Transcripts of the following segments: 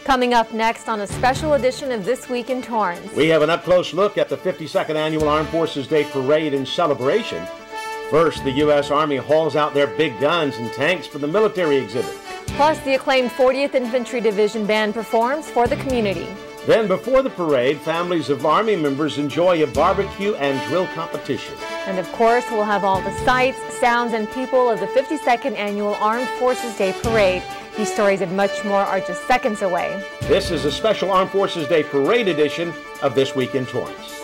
Coming up next on a special edition of This Week in Torrance. We have an up-close look at the 52nd Annual Armed Forces Day Parade and celebration. First, the U.S. Army hauls out their big guns and tanks for the military exhibit. Plus, the acclaimed 40th Infantry Division Band performs for the community. Then, before the parade, families of Army members enjoy a barbecue and drill competition. And of course, we'll have all the sights, sounds, and people of the 52nd Annual Armed Forces Day Parade. These stories and much more are just seconds away. This is a special Armed Forces Day Parade edition of This Week in Torrance.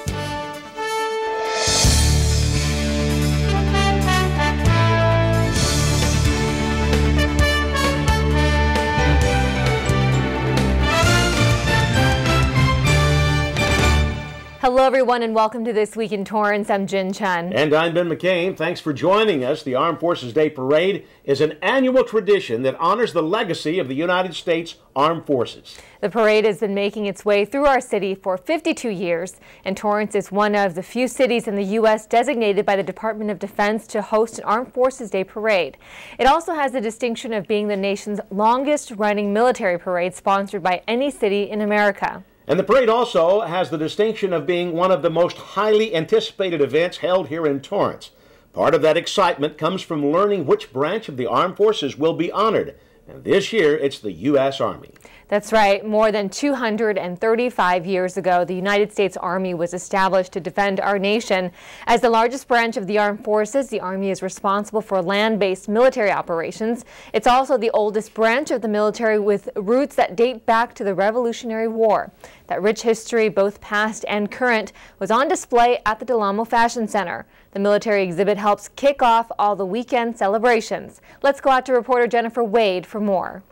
Hello everyone and welcome to This Week in Torrance. I'm Jin Chun. And I'm Ben McCain. Thanks for joining us. The Armed Forces Day Parade is an annual tradition that honors the legacy of the United States Armed Forces. The parade has been making its way through our city for 52 years, and Torrance is one of the few cities in the U.S. designated by the Department of Defense to host an Armed Forces Day Parade. It also has the distinction of being the nation's longest-running military parade sponsored by any city in America. And the parade also has the distinction of being one of the most highly anticipated events held here in Torrance. Part of that excitement comes from learning which branch of the armed forces will be honored. And this year, it's the U.S. Army. That's right. More than 235 years ago, the United States Army was established to defend our nation. As the largest branch of the armed forces, the Army is responsible for land-based military operations. It's also the oldest branch of the military with roots that date back to the Revolutionary War. That rich history, both past and current, was on display at the Del Amo Fashion Center. The military exhibit helps kick off all the weekend celebrations. Let's go out to reporter Jennifer Wade for more.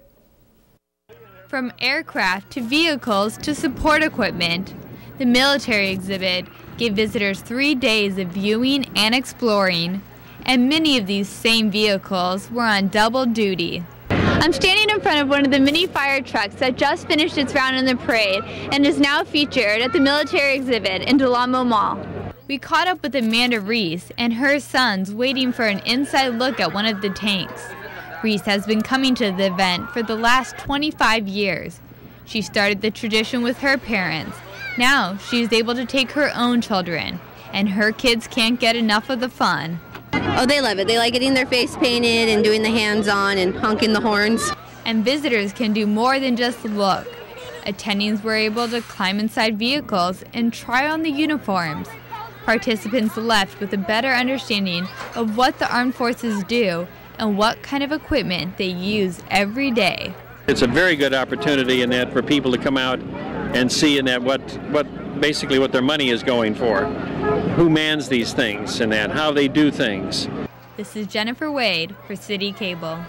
From aircraft to vehicles to support equipment, the military exhibit gave visitors 3 days of viewing and exploring, and many of these same vehicles were on double duty. I'm standing in front of one of the mini fire trucks that just finished its round in the parade and is now featured at the military exhibit in Del Amo Mall. We caught up with Amanda Reese and her sons waiting for an inside look at one of the tanks. Reese has been coming to the event for the last 25 years. She started the tradition with her parents. Now she's able to take her own children, and her kids can't get enough of the fun. Oh, they love it. They like getting their face painted and doing the hands-on and honking the horns. And visitors can do more than just look. Attendees were able to climb inside vehicles and try on the uniforms. Participants left with a better understanding of what the armed forces do and what kind of equipment they use every day. It's a very good opportunity in that for people to come out and see in that basically what their money is going for. Who mans these things and that, how they do things. This is Jennifer Wade for CitiCABLE.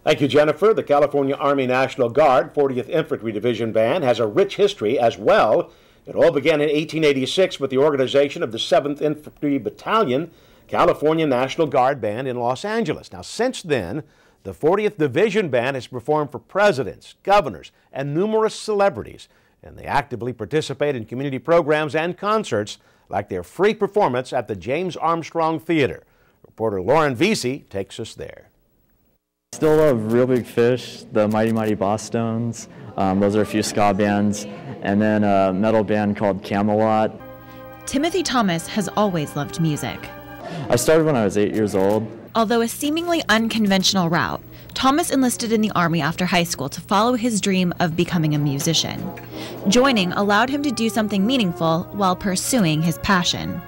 Thank you, Jennifer. The California Army National Guard 40th Infantry Division Band has a rich history as well. It all began in 1886 with the organization of the 7th Infantry Battalion, California National Guard Band in Los Angeles. Now, since then, the 40th Division Band has performed for presidents, governors, and numerous celebrities, and they actively participate in community programs and concerts like their free performance at the James Armstrong Theater. Reporter Lauren Vesey takes us there. Still love Real Big Fish, the Mighty Mighty Boss Stones. Those are a few ska bands, and then a metal band called Camelot. Timothy Thomas has always loved music. I started when I was 8 years old. Although a seemingly unconventional route, Thomas enlisted in the Army after high school to follow his dream of becoming a musician. Joining allowed him to do something meaningful while pursuing his passion.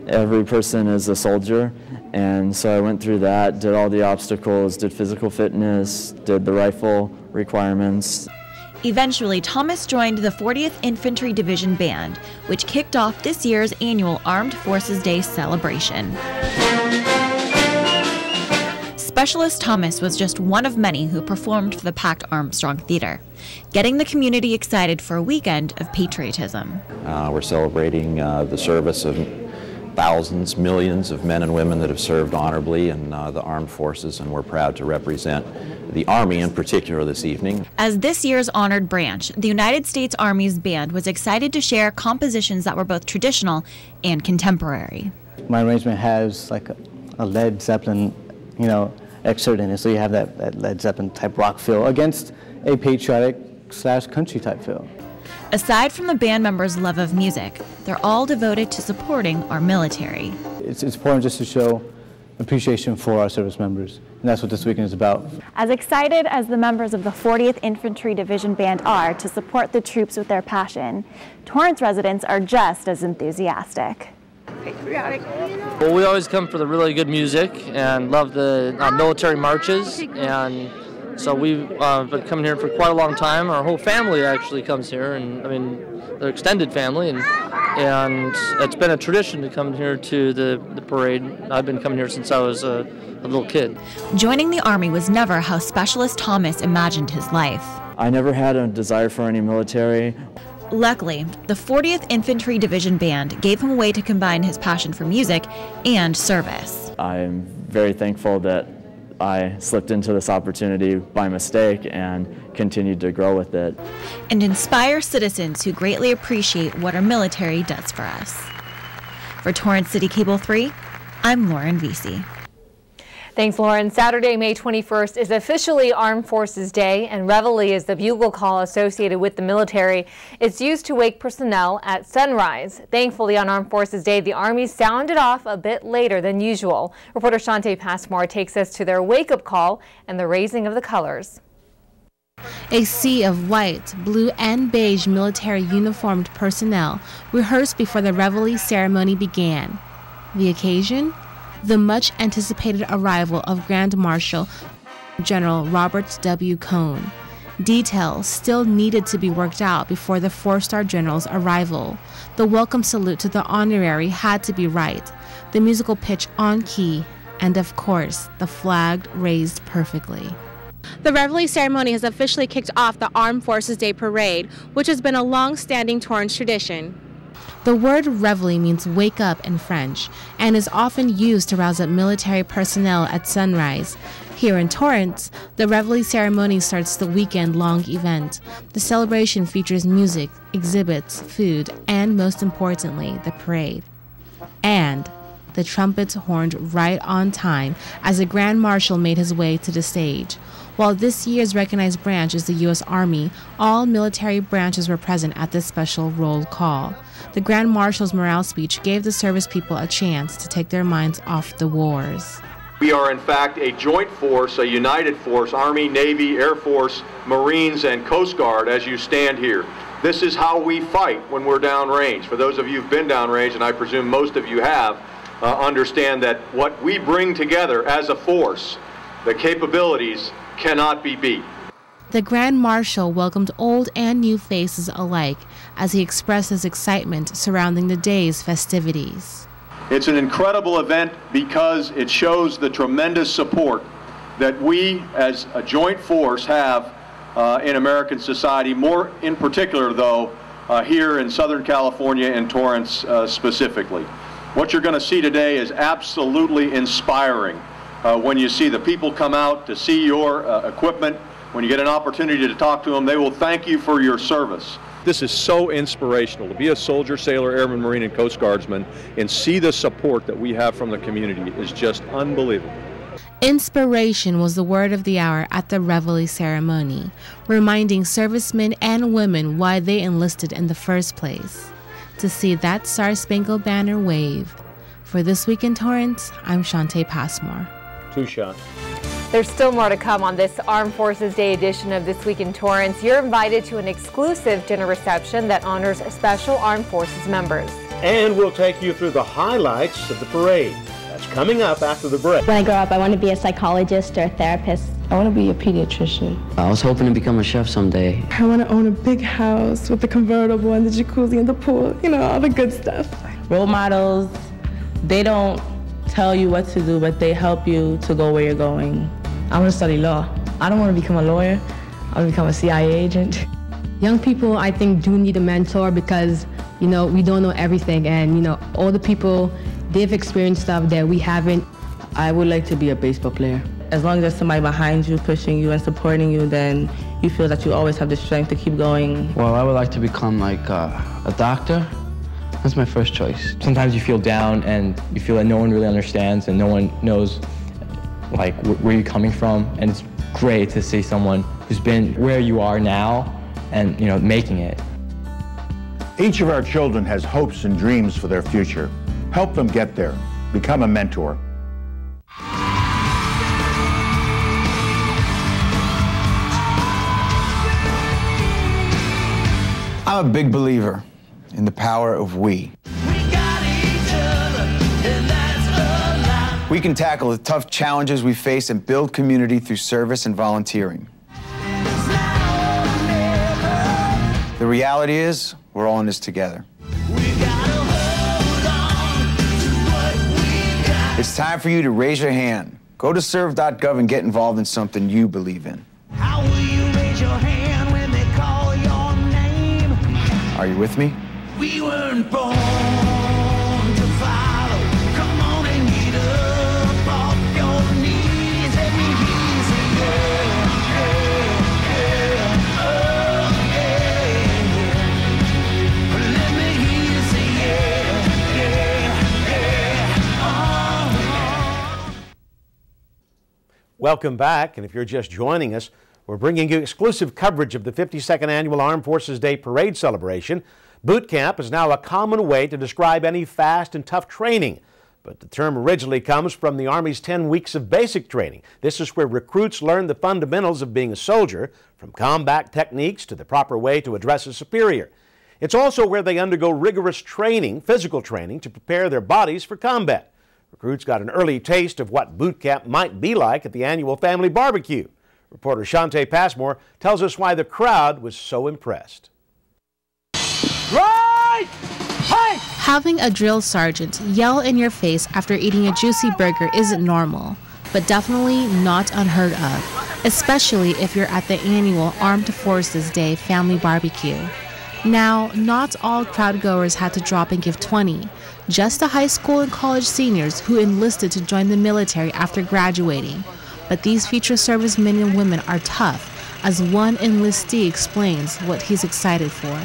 Every person is a soldier, and so I went through that, did all the obstacles, did physical fitness, did the rifle requirements. Eventually, Thomas joined the 40th Infantry Division Band, which kicked off this year's annual Armed Forces Day celebration. Specialist Thomas was just one of many who performed for the packed Armstrong Theater, getting the community excited for a weekend of patriotism. We're celebrating the service of thousands, millions of men and women that have served honorably in the armed forces, and we're proud to represent the Army in particular this evening. As this year's honored branch, the United States Army's band was excited to share compositions that were both traditional and contemporary. My arrangement has like a Led Zeppelin, excerpt in it, so you have that Led Zeppelin type rock feel against a patriotic country type feel. Aside from the band members' love of music, they're all devoted to supporting our military. It's important just to show appreciation for our service members, and that's what this weekend is about. As excited as the members of the 40th Infantry Division Band are to support the troops with their passion, Torrance residents are just as enthusiastic. Well, we always come for the really good music and love the military marches, and so we've been coming here for quite a long time. Our whole family actually comes here, and I mean, their extended family, and it's been a tradition to come here to the parade. I've been coming here since I was a little kid. Joining the Army was never how Specialist Thomas imagined his life. I never had a desire for any military. Luckily, the 40th Infantry Division Band gave him a way to combine his passion for music and service. I'm very thankful that I slipped into this opportunity by mistake and continued to grow with it. And inspire citizens who greatly appreciate what our military does for us. For Torrance City Cable 3, I'm Lauren Vesey. Thanks, Lauren. Saturday, May 21st is officially Armed Forces Day, and Reveille is the bugle call associated with the military. It's used to wake personnel at sunrise. Thankfully, on Armed Forces Day, the Army sounded off a bit later than usual. Reporter Shante Passmore takes us to their wake-up call and the raising of the colors. A sea of white, blue, and beige military uniformed personnel rehearsed before the Reveille ceremony began. The occasion? The much-anticipated arrival of Grand Marshal General Robert W. Cohn. Details still needed to be worked out before the four-star general's arrival. The welcome salute to the honorary had to be right, the musical pitch on key, and of course, the flag raised perfectly. The Reveille ceremony has officially kicked off the Armed Forces Day Parade, which has been a long-standing Torrance tradition. The word reveille means wake up in French and is often used to rouse up military personnel at sunrise. Here in Torrance, the Reveille ceremony starts the weekend-long event. The celebration features music, exhibits, food, and most importantly, the parade. And the trumpets horned right on time as the Grand Marshal made his way to the stage. While this year's recognized branch is the U.S. Army, all military branches were present at this special roll call. The Grand Marshal's morale speech gave the service people a chance to take their minds off the wars. We are in fact a joint force, a united force, Army, Navy, Air Force, Marines, and Coast Guard as you stand here. This is how we fight when we're downrange. For those of you who've been downrange, and I presume most of you have, understand that what we bring together as a force, the capabilities, cannot be beat. The Grand Marshal welcomed old and new faces alike as he expressed his excitement surrounding the day's festivities. It's an incredible event because it shows the tremendous support that we as a joint force have in American society, more in particular though here in Southern California and Torrance specifically. What you're going to see today is absolutely inspiring when you see the people come out to see your equipment. When you get an opportunity to talk to them, they will thank you for your service. This is so inspirational to be a soldier, sailor, airman, Marine, and Coast Guardsman and see the support that we have from the community is just unbelievable. Inspiration was the word of the hour at the Reveille ceremony, reminding servicemen and women why they enlisted in the first place. To see that Star-Spangled Banner wave. For This Week in Torrance, I'm Shante Passmore. Touchant. There's still more to come on this Armed Forces Day edition of This Week in Torrance. You're invited to an exclusive dinner reception that honors special Armed Forces members. And we'll take you through the highlights of the parade. That's coming up after the break. When I grow up, I want to be a psychologist or a therapist. I want to be a pediatrician. I was hoping to become a chef someday. I want to own a big house with the convertible and the jacuzzi and the pool, you know, all the good stuff. Role models, they don't tell you what to do, but they help you to go where you're going. I want to study law. I don't want to become a lawyer. I want to become a CIA agent. Young people, I think, do need a mentor because, you know, we don't know everything. And, you know, all the people, they've experienced stuff that we haven't. I would like to be a baseball player. As long as there's somebody behind you, pushing you and supporting you, then you feel that you always have the strength to keep going. Well, I would like to become like a doctor. That's my first choice. Sometimes you feel down and you feel that no one really understands and no one knows like where you're coming from, and it's great to see someone who's been where you are now and making it. Each of our children has hopes and dreams for their future. Help them get there. Become a mentor. I'm a big believer in the power of we. We can tackle the tough challenges we face and build community through service and volunteering. The reality is, we're all in this together. It's time for you to raise your hand. Go to serve.gov and get involved in something you believe in. How will you raise your hand when they call your name? Are you with me? We weren't born to follow. Come on and get up off your knees. Let me hear you say yeah, yeah, oh yeah. Let me hear you say yeah, oh. Welcome back, and if you're just joining us, we're bringing you exclusive coverage of the 52nd Annual Armed Forces Day Parade celebration. Boot camp is now a common way to describe any fast and tough training, but the term originally comes from the Army's 10 weeks of basic training. This is where recruits learn the fundamentals of being a soldier, from combat techniques to the proper way to address a superior. It's also where they undergo rigorous training, physical training, to prepare their bodies for combat. Recruits got an early taste of what boot camp might be like at the annual family barbecue. Reporter Shante Passmore tells us why the crowd was so impressed. Right! Hey! Having a drill sergeant yell in your face after eating a juicy burger isn't normal, but definitely not unheard of, especially if you're at the annual Armed Forces Day family barbecue. Now, not all crowdgoers had to drop and give 20. Just the high school and college seniors who enlisted to join the military after graduating. But these future servicemen and women are tough, as one enlistee explains what he's excited for.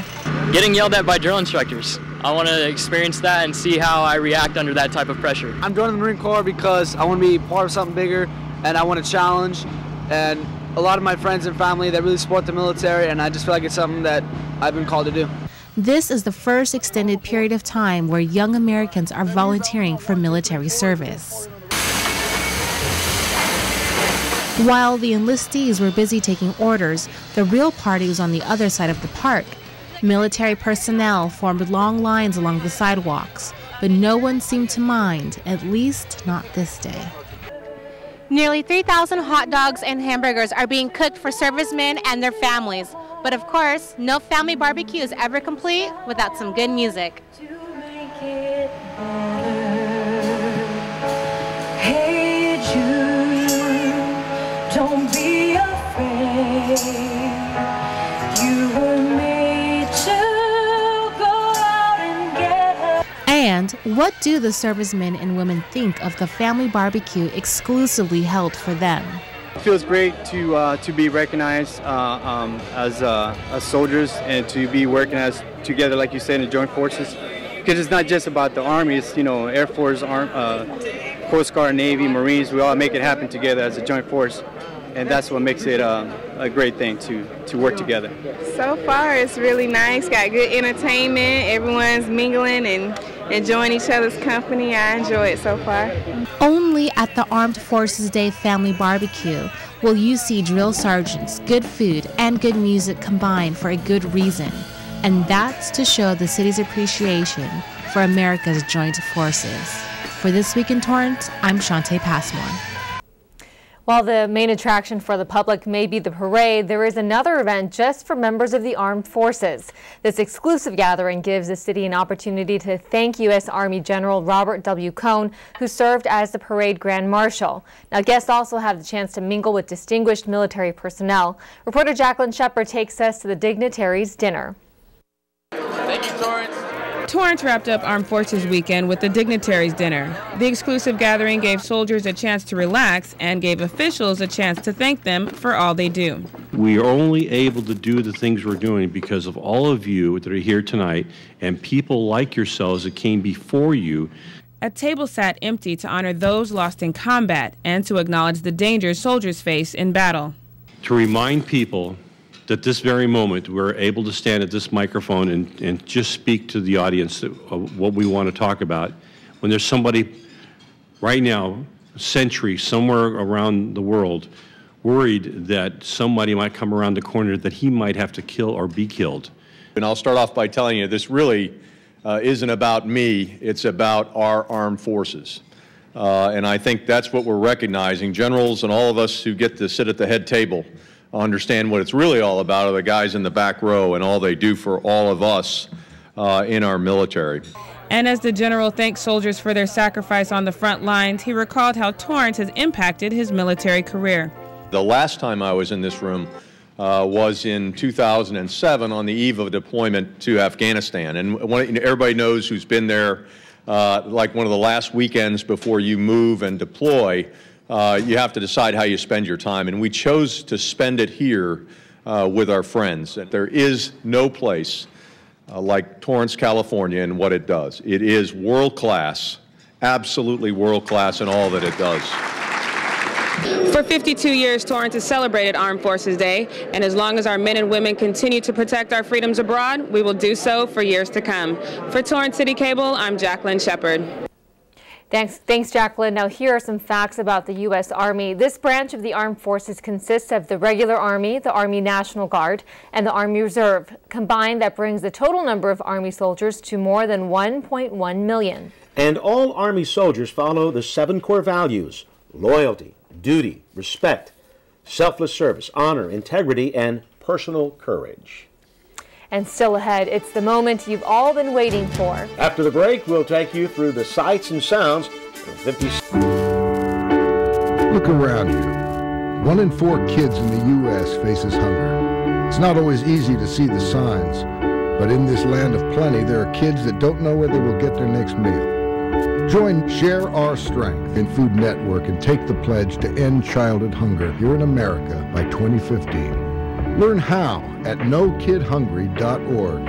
Getting yelled at by drill instructors. I want to experience that and see how I react under that type of pressure. I'm joining the Marine Corps because I want to be part of something bigger, and I want to challenge, and a lot of my friends and family that really support the military, and I just feel like it's something that I've been called to do. This is the first extended period of time where young Americans are volunteering for military service. While the enlistees were busy taking orders, the real party was on the other side of the park. Military personnel formed long lines along the sidewalks, but no one seemed to mind, at least not this day. Nearly 3,000 hot dogs and hamburgers are being cooked for servicemen and their families. But of course, no family barbecue is ever complete without some good music. Hey Jude, don't be afraid. You were made to go out and get her. And what do the servicemen and women think of the family barbecue exclusively held for them? It feels great to be recognized as soldiers and to be working as together, like you said, in the joint forces. Because it's not just about the Army, it's, Air Force, Coast Guard, Navy, Marines. We all make it happen together as a joint force. And that's what makes it a great thing to work together. So far, it's really nice. Got good entertainment. Everyone's mingling and enjoying each other's company. I enjoy it so far. Only at the Armed Forces Day family barbecue will you see drill sergeants, good food, and good music combined for a good reason. And that's to show the city's appreciation for America's joint forces. For This Week in Torrance, I'm Shante Passmore. While the main attraction for the public may be the parade, there is another event just for members of the armed forces. This exclusive gathering gives the city an opportunity to thank U.S. Army General Robert W. Cohn, who served as the parade Grand Marshal. Now, guests also have the chance to mingle with distinguished military personnel. Reporter Jacqueline Shepard takes us to the dignitaries' dinner. Thank you, Torrance. Torrance wrapped up Armed Forces Weekend with the Dignitaries Dinner. The exclusive gathering gave soldiers a chance to relax and gave officials a chance to thank them for all they do. We are only able to do the things we're doing because of all of you that are here tonight and people like yourselves that came before you. A table sat empty to honor those lost in combat and to acknowledge the dangers soldiers face in battle. To remind people that this very moment we're able to stand at this microphone and just speak to the audience of what we want to talk about, when there's somebody right now, sentry, somewhere around the world, worried that somebody might come around the corner that he might have to kill or be killed. And I'll start off by telling you this really isn't about me, it's about our armed forces. And I think that's what we're recognizing. Generals and all of us who get to sit at the head table understand what it's really all about are the guys in the back row and all they do for all of us in our military. And as the general thanked soldiers for their sacrifice on the front lines, he recalled how Torrance has impacted his military career. The last time I was in this room was in 2007 on the eve of a deployment to Afghanistan. And everybody knows who's been there, like one of the last weekends before you move and deploy, you have to decide how you spend your time. And we chose to spend it here with our friends. There is no place like Torrance, California, and what it does. It is world-class, absolutely world-class in all that it does. For 52 years, Torrance has celebrated Armed Forces Day, and as long as our men and women continue to protect our freedoms abroad, we will do so for years to come. For Torrance CitiCABLE, I'm Jacqueline Shepard. Thanks, Jacqueline. Now here are some facts about the U.S. Army. This branch of the Armed Forces consists of the regular Army, the Army National Guard, and the Army Reserve. Combined, that brings the total number of Army soldiers to more than 1.1 million. And all Army soldiers follow the 7 core values: loyalty, duty, respect, selfless service, honor, integrity, and personal courage. And still ahead, it's the moment you've all been waiting for. After the break, we'll take you through the sights and sounds of 50. Look around you. 1 in 4 kids in the U.S. faces hunger. It's not always easy to see the signs, but in this land of plenty, there are kids that don't know where they will get their next meal. Join Share Our Strength in Food Network and take the pledge to end childhood hunger here in America by 2015. Learn how at NoKidHungry.org.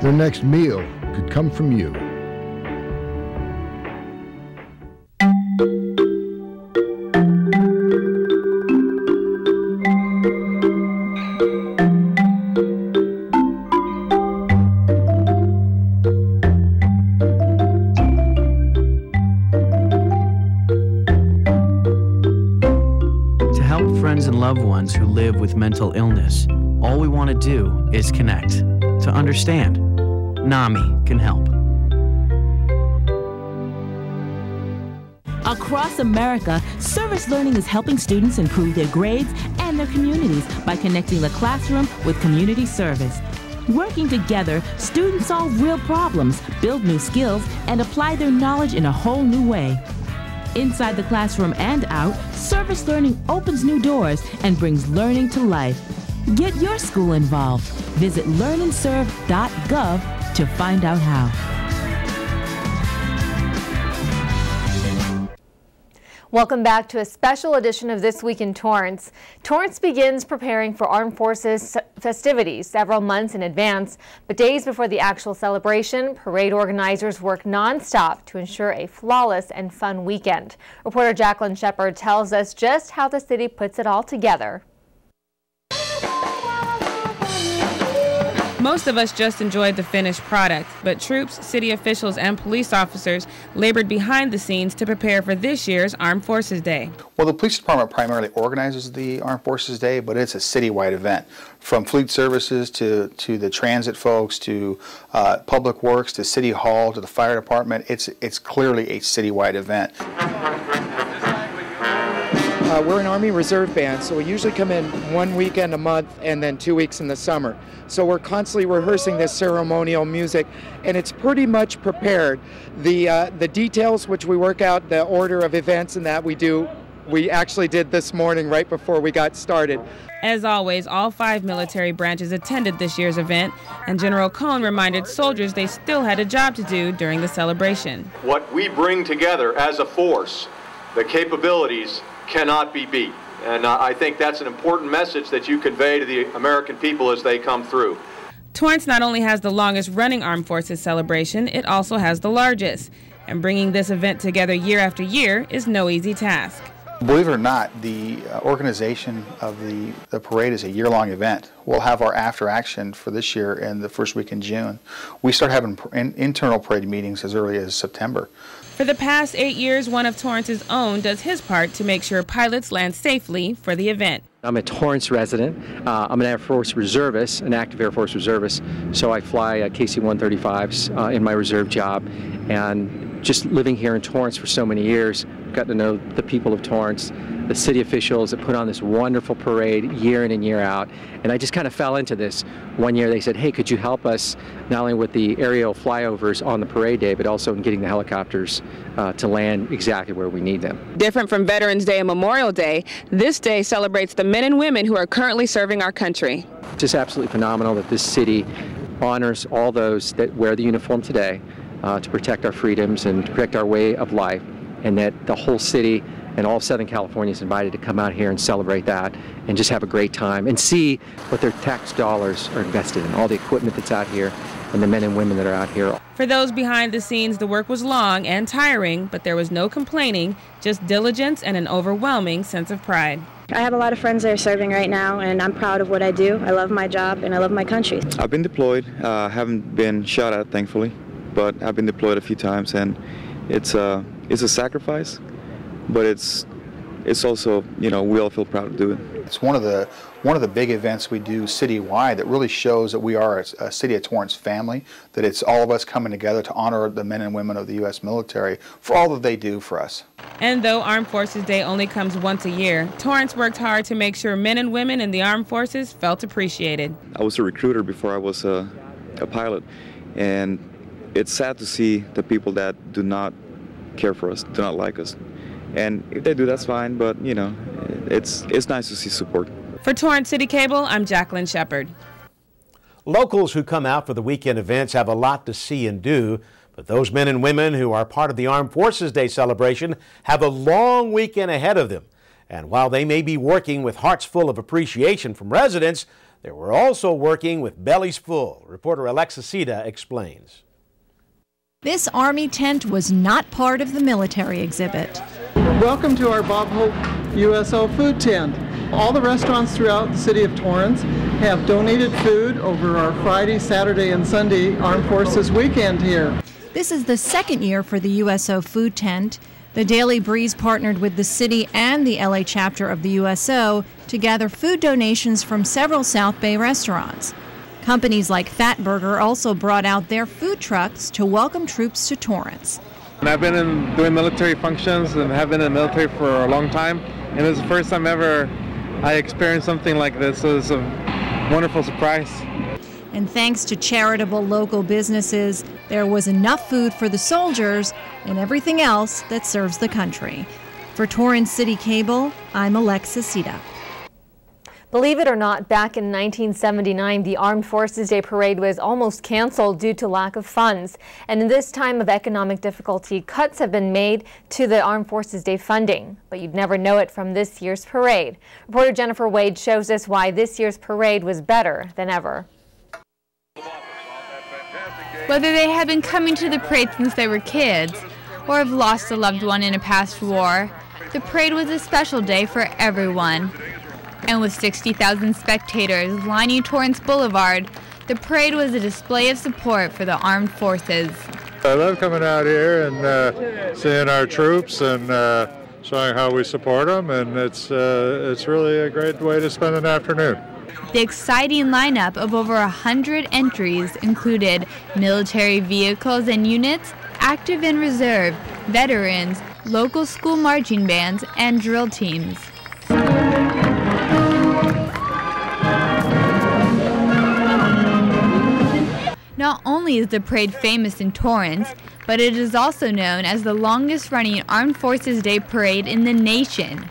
Their next meal could come from you. Loved ones who live with mental illness. All we want to do is connect, to understand. NAMI can help. Across America, service learning is helping students improve their grades and their communities by connecting the classroom with community service. Working together, students solve real problems, build new skills, and apply their knowledge in a whole new way. Inside the classroom and out, service learning opens new doors and brings learning to life. Get your school involved. Visit learnandserve.gov to find out how. Welcome back to a special edition of This Week in Torrance. Torrance begins preparing for Armed Forces festivities several months in advance, but days before the actual celebration, parade organizers work non-stop to ensure a flawless and fun weekend. Reporter Jacqueline Shepard tells us just how the city puts it all together. Most of us just enjoyed the finished product, but troops, city officials, and police officers labored behind the scenes to prepare for this year's Armed Forces Day. Well, the police department primarily organizes the Armed Forces Day, but it's a citywide event. From fleet services to the transit folks, to public works, to city hall, to the fire department, it's clearly a citywide event. We're an Army Reserve band, so we usually come in 1 weekend a month and then 2 weeks in the summer. So we're constantly rehearsing this ceremonial music, and it's pretty much prepared. The details, which we work out, the order of events and that we actually did this morning right before we got started. As always, all 5 military branches attended this year's event, and General Cohn reminded soldiers they still had a job to do during the celebration. What we bring together as a force, the capabilities cannot be beat. And I think that's an important message that you convey to the American people as they come through. Torrance not only has the longest running Armed Forces celebration, it also has the largest. And bringing this event together year after year is no easy task. Believe it or not, the organization of the parade is a year-long event. We'll have our after action for this year in the first week in June. We start having internal parade meetings as early as September. For the past 8 years, one of Torrance's own does his part to make sure pilots land safely for the event. I'm a Torrance resident. I'm an Air Force reservist, an active Air Force reservist, so I fly KC-135s in my reserve job. And just living here in Torrance for so many years, got to know the people of Torrance, the city officials that put on this wonderful parade year in and year out. And I just kind of fell into this. One year they said, hey, could you help us not only with the aerial flyovers on the parade day, but also in getting the helicopters to land exactly where we need them. Different from Veterans Day and Memorial Day, this day celebrates the men and women who are currently serving our country. It's just absolutely phenomenal that this city honors all those that wear the uniform today to protect our freedoms and to protect our way of life, and that the whole city and all of Southern California is invited to come out here and celebrate that and just have a great time and see what their tax dollars are invested in, all the equipment that's out here and the men and women that are out here. For those behind the scenes, the work was long and tiring, but there was no complaining, just diligence and an overwhelming sense of pride. I have a lot of friends that are serving right now, and I'm proud of what I do. I love my job, and I love my country. I've been deployed, haven't been shot at, thankfully, but I've been deployed a few times, and it's a sacrifice, but it's also, you know, we all feel proud to do it. It's one of the big events we do citywide that really shows that we are a City of Torrance family, that it's all of us coming together to honor the men and women of the U.S. military for all that they do for us. And though Armed Forces Day only comes once a year, Torrance worked hard to make sure men and women in the armed forces felt appreciated. I was a recruiter before I was a pilot, and it's sad to see the people that do not care for us, do not like us. And if they do, that's fine, but, you know, it's nice to see support. For Torrance CitiCABLE, I'm Jacqueline Shepard. Locals who come out for the weekend events have a lot to see and do, but those men and women who are part of the Armed Forces Day celebration have a long weekend ahead of them. And while they may be working with hearts full of appreciation from residents, they were also working with bellies full. Reporter Alexis Sita explains. This Army tent was not part of the military exhibit. Welcome to our Bob Hope USO food tent. All the restaurants throughout the city of Torrance have donated food over our Friday, Saturday, and Sunday Armed Forces weekend here. This is the second year for the USO food tent. The Daily Breeze partnered with the city and the LA chapter of the USO to gather food donations from several South Bay restaurants. Companies like Fatburger also brought out their food trucks to welcome troops to Torrance. And I've been doing military functions and have been in the military for a long time, and it's the first time ever I experienced something like this, so it's a wonderful surprise. And thanks to charitable local businesses, there was enough food for the soldiers and everything else that serves the country. For Torrance CitiCABLE, I'm Alexis Sita. Believe it or not, back in 1979, the Armed Forces Day Parade was almost canceled due to lack of funds. And in this time of economic difficulty, cuts have been made to the Armed Forces Day funding. But you'd never know it from this year's parade. Reporter Jennifer Wade shows us why this year's parade was better than ever. Whether they have been coming to the parade since they were kids or have lost a loved one in a past war, the parade was a special day for everyone. And with 60,000 spectators lining Torrance Boulevard, the parade was a display of support for the armed forces. I love coming out here and seeing our troops and showing how we support them, and it's really a great way to spend an afternoon. The exciting lineup of over 100 entries included military vehicles and units, active and reserve, veterans, local school marching bands, and drill teams. Not only is the parade famous in Torrance, but it is also known as the longest-running Armed Forces Day parade in the nation.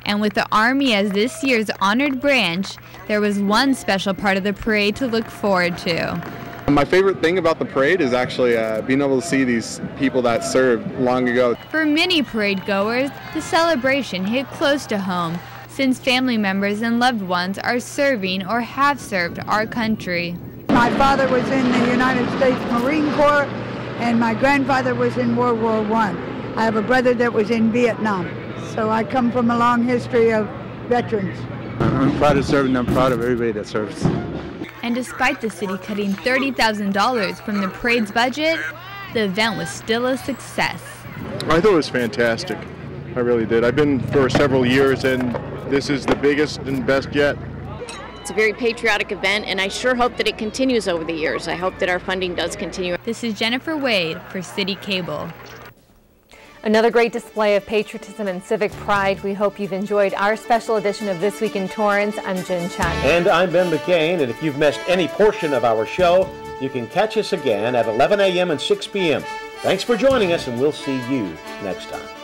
And with the Army as this year's honored branch, there was one special part of the parade to look forward to. My favorite thing about the parade is actually being able to see these people that served long ago. For many parade goers, the celebration hit close to home, since family members and loved ones are serving or have served our country. My father was in the United States Marine Corps, and my grandfather was in World War I. I have a brother that was in Vietnam. So I come from a long history of veterans. I'm proud of serving. I'm proud of everybody that serves. And despite the city cutting $30,000 from the parade's budget, the event was still a success. I thought it was fantastic. I really did. I've been for several years, and this is the biggest and best yet. It's a very patriotic event, and I sure hope that it continues over the years. I hope that our funding does continue. This is Jennifer Wade for CitiCABLE. Another great display of patriotism and civic pride. We hope you've enjoyed our special edition of This Week in Torrance. I'm Jin Chun. And I'm Ben McCain, and if you've missed any portion of our show, you can catch us again at 11 a.m. and 6 p.m. Thanks for joining us, and we'll see you next time.